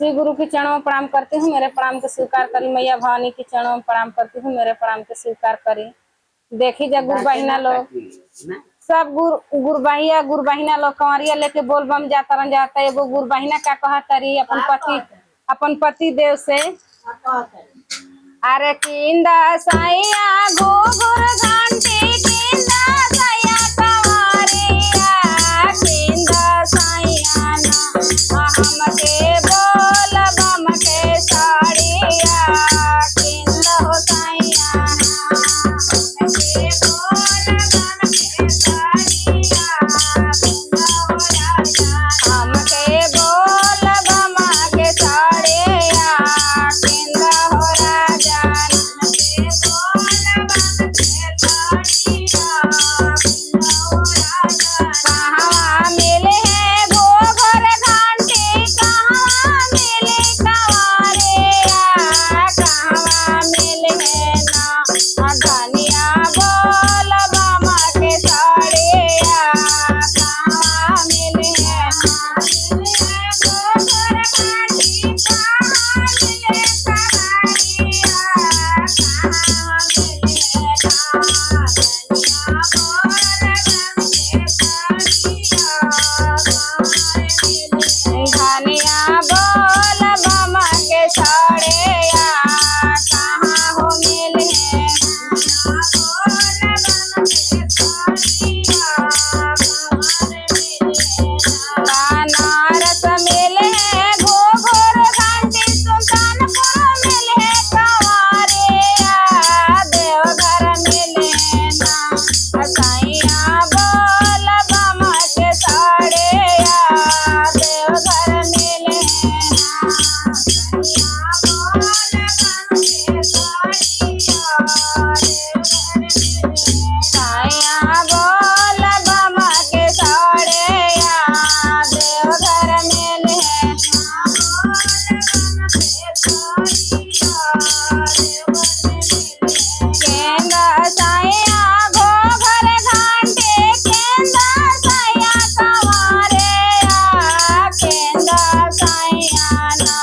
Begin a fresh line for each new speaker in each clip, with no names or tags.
श्री गुरु के चरणों में प्रणाम करती हूँ, मेरे प्रणाम को स्वीकार करी। मैया भवानी के चरणों में प्रणाम करती हूँ, मेरे प्रणाम को स्वीकार करी। देखी जा गुरु बहिना लोग सब गुरु बहिना लोग कंवरिया लेके बोल बम जाता। एगो गुरु बहिना का कहा तरी अपन पति देव से, अरे किंदा साइया घुघुर घंटी किंदा साइया कंवरिया किंदा साइया ना हमके बोल बम के साड़िया किंदा हो साइया हमके बोल बम के साड़िया किंदा हो राजा हमके बोल बम के साड़िया किंदा हो राजा हमके बोल बम के साड़िया किंदा हो राजा कहाँ मिले है घोघर घंटी कहाँ मिले कंवरिया कहाँ मिले है ना धनिया बोल बम के साड़िया कहाँ मिले है घोघर घंटी कहाँ मिले कंवरिया कहाँ मिले ना धनिया बोल बम के साड़िया धनिया बोल बम के साड़िया कहाँ हो मिले बोल बम के साड़िया बनारस मिले घोघर घंटी सुल्तानपुर मिले कंवरिया देवघर मिले ना साइया बोल बम के साड़िया देवघर मिले ना साइया बोल बम के साड़िया देवघर मिले साइया बोल बम के साड़िया देवघर मिले केंदा साइया घोघर घंटी केंदा साइया कंवरिया केंदा साइया ना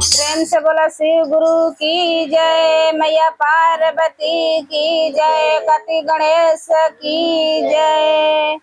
प्रेम से बोला शिव गुरु की जय, मैया पार्वती की जय, कति गणेश की जय।